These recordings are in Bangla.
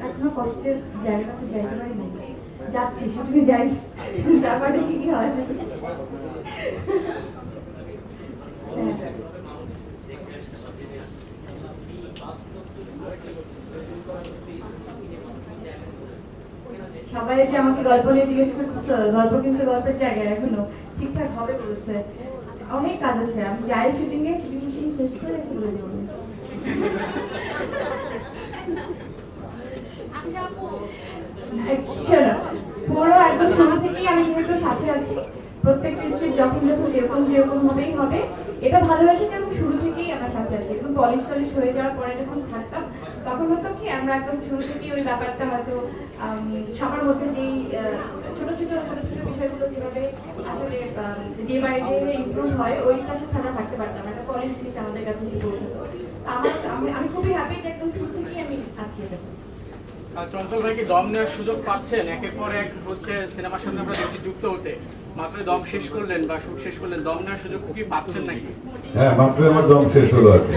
এখনো কষ্টের জায়গাটাতে যাইতে পারি না, যাচ্ছি শুটিং যাই, তারপরে কি কি হয়। সবাই যে আমাকে গল্প নিয়ে জিজ্ঞেস করতেছে, গল্প কিন্তু গল্পের জায়গায় এখনো ঠিকঠাক হবে বলেছে। অনেক কাজ আছে, আমি যাই শুটিং এ, শুটিং শেষ করে এসে বলে দেবো। পুরো একদম শুরু থেকেই আমি যেহেতু সাথে আছি, প্রত্যেকটা স্ক্রিপ্ট যখন যখন যেরকম যেরকম হবেই হবে, এটা ভালো হয়েছে যে আমি শুরু থেকেই আমার সাথে আছি। একদম পলিশ টলিশ হয়ে যাওয়ার পরে যখন থাকতাম, তখন হতো কি আমরা একদম শুরু থেকেই ওই ব্যাপারটা হয়তো সবার মধ্যে যেই ছোট ছোট ছোট ছোট বিষয়গুলো যেভাবে আসলে ডে বাই ডে ইমপ্রুভ হয়, ওইটার সাথে আমরা থাকতে পারতাম। একটা পলিশ জিনিস আমাদের কাছে এসে পৌঁছাতো। আমি খুবই হ্যাপি যে একদম শুরু থেকেই আমি আছি এটা। চঞ্চল ভাই কি দম নেওয়ার সুযোগ পাচ্ছেন? একের পর এক হচ্ছে সিনেমার সঙ্গে আমরা দেখছি যুক্ত হতে, মাত্র দম শেষ করলেন বা শুট শেষ করলেন, দম নেওয়ার সুযোগ কি পাচ্ছেন নাকি? হ্যাঁ, মাত্র আমার দম শেষ হলো আর কি।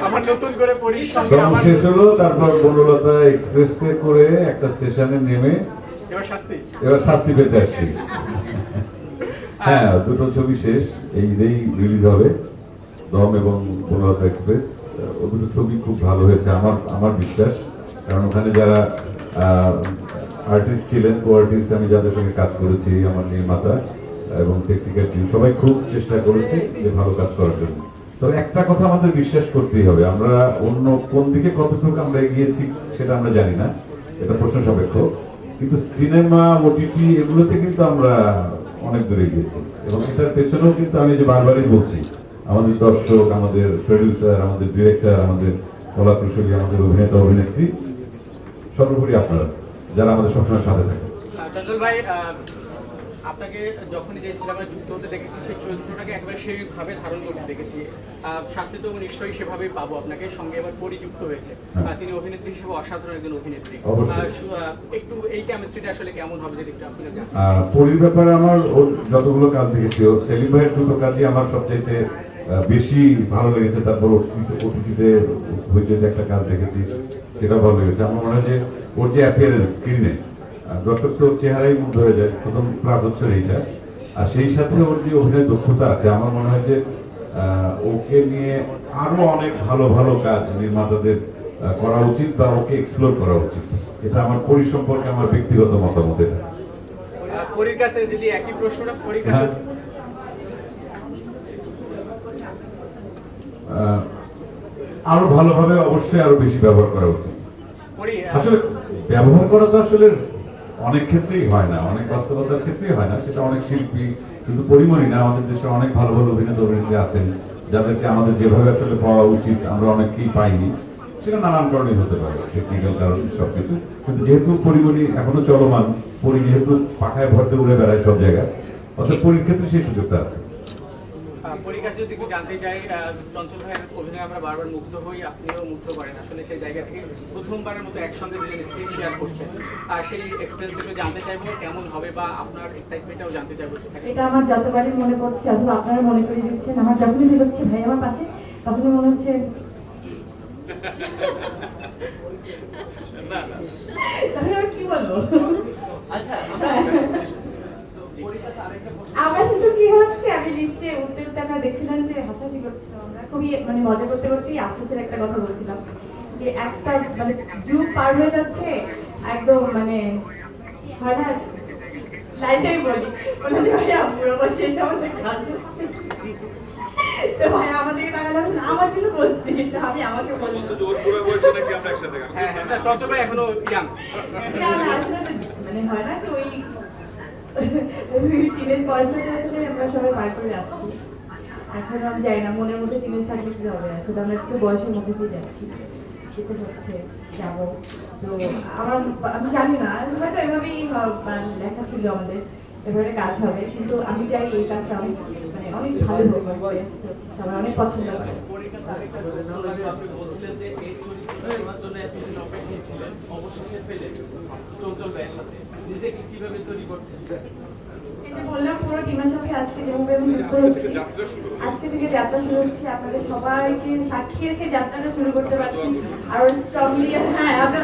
আমার নতুন করে পরিশ্রম দম শেষ হলো, তারপর বনলতা এক্সপ্রেসে করে একটা স্টেশনে নেমে এবার শাস্তি পেতে আসছি। হ্যাঁ, দুটো ছবি শেষ, এই ঈদেই রিলিজ হবে, দম এবং বনলতা এক্সপ্রেস। ও দুটো ছবি খুব ভালো হয়েছে আমার বিশ্বাস, কারণ ওখানে যারা আর্টিস্ট ছিলেন, কো আর্টিস্ট, আমি যাদের সঙ্গে কাজ করেছি, আমার নির্মাতা এবং টেকনিক্যাল টিম, সবাই খুব চেষ্টা করেছে যে ভালো কাজ করার জন্য। তবে একটা কথা আমাদের বিশ্বাস করতেই হবে, আমরা অন্য কোন দিকে কতটুকু আমরা এগিয়েছি সেটা আমরা জানি না, এটা প্রশ্ন সাপেক্ষ, কিন্তু সিনেমা, ওটিটি এগুলোতে কিন্তু আমরা অনেক দূরে গিয়েছি। এবং এটার পেছনেও কিন্তু আমি যে বারবারই বলছি, আমাদের দর্শক, আমাদের প্রডিউসার, আমাদের ডিরেক্টর, আমাদের কলাকুশলী, আমাদের অভিনেতা অভিনেত্রী, সর্বোপরি আপনারা যারা আমাদের সবসময় সাথে থাকে। চঞ্চল ভাই, আপনাকে যখনই যে সিনেমায় যুক্ত হতে দেখেছি, সেই চরিত্রটাকে একবারে সেইভাবে ধারণ করতে দেখেছি। শাস্তি তো নিশ্চয়ই সেভাবেই পাবো আপনাকে, সঙ্গে এবার পরিযুক্ত হয়েছে, তিনি অভিনেত্রী হিসেবে অসাধারণ একজন অভিনেত্রী। একটু এই কেমিস্ট্রিটা আসলে কেমন হবে যদি একটু আপনি জানেন। পরির ব্যাপারে আমার যতগুলো কাজ দেখেছি, সেলিম ভাইয়ের দুটো কাজই আমার সবচাইতে বেশি ভালো লেগেছে। তারপর ওটিটিতে হইচইতে একটা কাজ দেখেছি, সেটা ভালো লেগেছে। আমার মনে হয় যে ওর যে অ্যাপিয়ারেন্স স্ক্রিনে, দর্শক তো চেহারাই মুগ্ধ হয়ে যায়, প্রথম প্লাস হচ্ছে এইটা। আর সেই সাথে ওর যে অভিনয় দক্ষতা আছে, আমার মনে হয় যে ওকে নিয়ে আরো অনেক ভালো ভালো কাজ নির্মাতাদের করা উচিত বা ওকে এক্সপ্লোর করা উচিত। এটা আমার পরি সম্পর্কে আমার ব্যক্তিগত মতামত। এটা পরির কাছে যদি একই প্রশ্নটা পরির কাছে, আরো ভালোভাবে অবশ্যই আরো বেশি ব্যবহার করা উচিত। আসলে ব্যবহার করা তো আসলে অনেক ক্ষেত্রেই হয় না, অনেক বাস্তবতার ক্ষেত্রেই হয় না, সেটা অনেক শিল্পী, কিন্তু পরিমণি না, আমাদের দেশে অনেক ভালো ভালো অভিনেতা অভিনেত্রী আছেন যাদেরকে আমাদের যেভাবে আসলে পাওয়া উচিত আমরা অনেককেই পাইনি। সেটা নানান কারণেই হতে পারে, টেকনিক্যাল কারণ, সবকিছু। কিন্তু যেহেতু পরিমণি এখনো চলমান, পরি যেহেতু পাখায় ভরতে উড়ে বেড়ায় সব জায়গায়, অর্থাৎ পরীর ক্ষেত্রে সেই সুযোগটা আছে। পরীর কাছে যদি একটু জানতে চাই, চঞ্চল ভাইয়ের অভিনয় আমরা বারবার মুগ্ধ হই, আপনিও মুগ্ধ করেন। আসলে সেই জায়গা থেকে প্রথমবারের মতো একসঙ্গে দুজন স্ক্রিন শেয়ার করছেন, আর সেই এক্সপিরিয়েন্সটা জানতে চাইবো কেমন হবে, বা আপনার এক্সাইটমেন্টটাও জানতে চাইবো। এটা আমার যতবারই মনে পড়ছে, অথবা আপনারা মনে করে দিচ্ছেন, আমার যখনই ফিল হচ্ছে ভাই আমার পাশে, তখনই মনে হচ্ছে কি বলবো। আচ্ছা, আমরা শুধু কি হচ্ছে, আমি লিফটে উঠতে উঠতে আপনারা দেখছিলাম যে হাসাহাসি করছিলাম, আমরা খুবই মানে মজা করতে করতেই আফসোসের একটা কথা বলছিলাম যে একটা মানে যুগ পার হয়ে যাচ্ছে, একদম মানে হয় না, লাইনটাই বলি বলে যে ভাই পুরো বসে এসে আমাদের কাছে তো ভাই আমাদেরকে তাকালাম, আমার জন্য বলছি, আমি আমাকে বলছি চঞ্চল ভাই এখনো ইয়াং, আসলে মানে হয় না যে ওই টিনেজ বয়সটা আসলে আমরা সবাই পার করে আসছি। এখন আমি যাই না, মনের মধ্যে টিনেজ থাকলে কি হবে, আসলে আমরা একটু বয়সের মধ্যে দিয়ে যাচ্ছি, যেতে হচ্ছে, যাবো। তো আমি জানি না, হয়তো এভাবেই লেখা ছিল আমাদের, এভাবে কাজ হবে, কিন্তু আমি চাই এই কাজটা অনেক মানে অনেক ভালো হোক, সবাই অনেক পছন্দ করে। পেলেন, অবশেষে পেলেন চঞ্চল ভাইয়ের সাথে, নিজেকে কিভাবে তৈরি করছেন? এই যে বললাম পুরো টিমের সাথে আজকে যেভাবে আমি যুক্ত হচ্ছি, আজকে থেকে যাত্রা শুরু হচ্ছে, আপনাদের সবাইকে সাক্ষী রেখে যাত্রাটা শুরু করতে পারছি আরো স্ট্রংলি। হ্যাঁ, আপনার